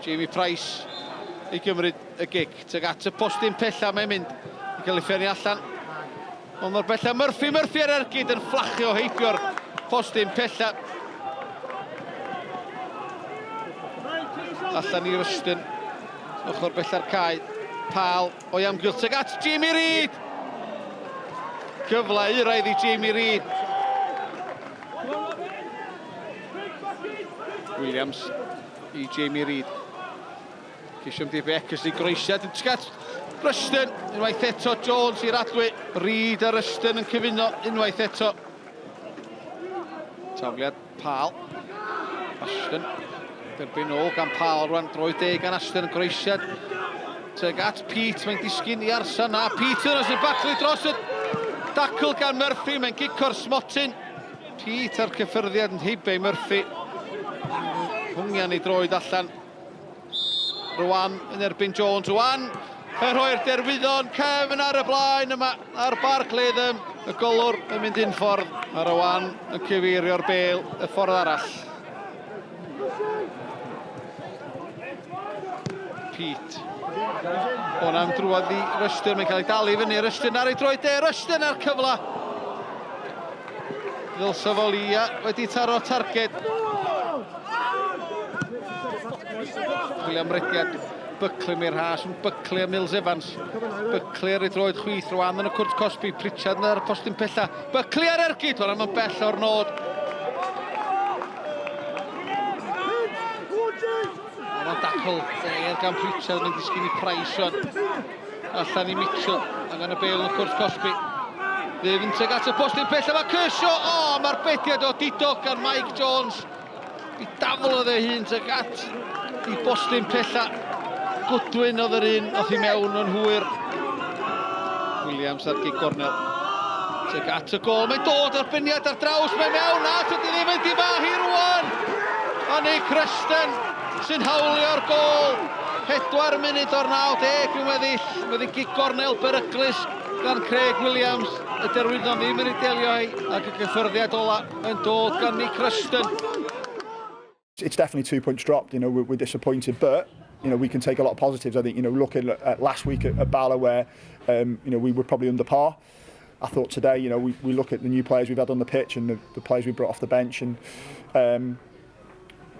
Jamie Price i gymryd y gig. Tuag at y postyn pella mae'n mynd. I gael ei ffenni allan. Ond o'r bella Murphy ar ergyd yn fflachio heibio'r postyn pella. Allan i Ryston. Ochr bella'r cae. Pal o'i amgylch tuag at Jamie Reid. Cyfle uraidd i Jamie Reid. Williams i Jamie Reid. Ceisio am Bec ys i groesiad. Tuag Ryston. Unwaith eto Jones i'r adwy. Reid a Ryston yn cyfuno unwaith eto. Tafliad Pal. Ashton. Derbyn o gan Pal rwan. Droi deg gan Ashton yn groesiad. Tuag at Pete. Mae'n disgyn i arsan. A Peter yn sy'n baclu dros y dacl gan Murphy. Mae'n gico'r smotyn. Pete ar cyffyrddiad yn heibio Murphy. Hwngian i droed allan. Rwan yn erbyn Jones. Rwan yn rhoi'r Derwyddon. Cefn ar y blaen yma ar Barclaydham. Y golwr yn mynd un ffordd. A Rwan yn cyfeirio'r bêl y ffordd arall. Pete. Hwna'n drwodd i Ryston. Mae'n cael ei dal i fyny. Ryston ar ei droed de. Ryston ar cyfla. Ddylsa Folia wedi taro targed. William Rediad. Buckley i'r has. Buckley a Mills Evans. Buckley ar ei droed chwith. Rwan yn y cwrt Cosby. Pritchard ar y postyn pella. Buckley ar ergyd. Hwna'n mynd bell o'r nod. Hwna'n dacl. Ddeir gan Pritchard yn disgyn i Price rwan. Allan i Mitchell. Angen y bêl yn y cwrt Cosby. Ddim tuag at y postyn pella. Mae Kershaw. O, mae'r bediad o Didog gan Mike Jones. I dafl oedd ei hun tuag at i postyn pella. Goodwin oedd yr un oedd i mewn yn hwyr. Williams ar gig gornel. Tuag at y gol. Mae'n dod o'r byniad ar draws. Mae'n mewn. A tydi ddim yn difahu rwan. A Nick Ryston sy'n hawlio'r gol. 4 munud o'r 90 dwi'n weddill. Wedi gig gornel beryglus gan Craig Williams. Y Derwyddon ddim yn ei delio hi. Ac y gyffyrddiad ola yn dod gan Nick Ryston. It's definitely 2 points dropped. You know, we're disappointed, but you know we can take a lot of positives. I think looking at last week at Bala, where we were probably under par. I thought today, we look at the new players we've had on the pitch and the players we brought off the bench, and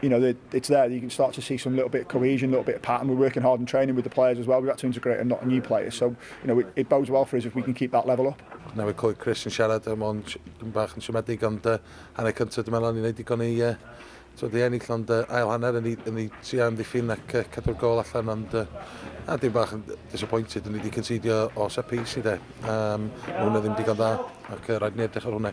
it's there. You can start to see some little bit of cohesion, a little bit of pattern. We're working hard in training with the players as well. We've had to integrate a lot of new players, so it bodes well for us if we can keep that level up. Now we call Chris yn siarad am ond bach yn siomedig, ond hanner cyntaf dwi'n meddwl ni'n ei digon i di ennill, ond ail hanner yn ei trio amddiffyn ac cadw'r gol allan, ond dim bach yn disappointed. Ni wedi concedio o set piece i de. Hwnnw ddim digon da ac rhaid ni edrych ar hwnna.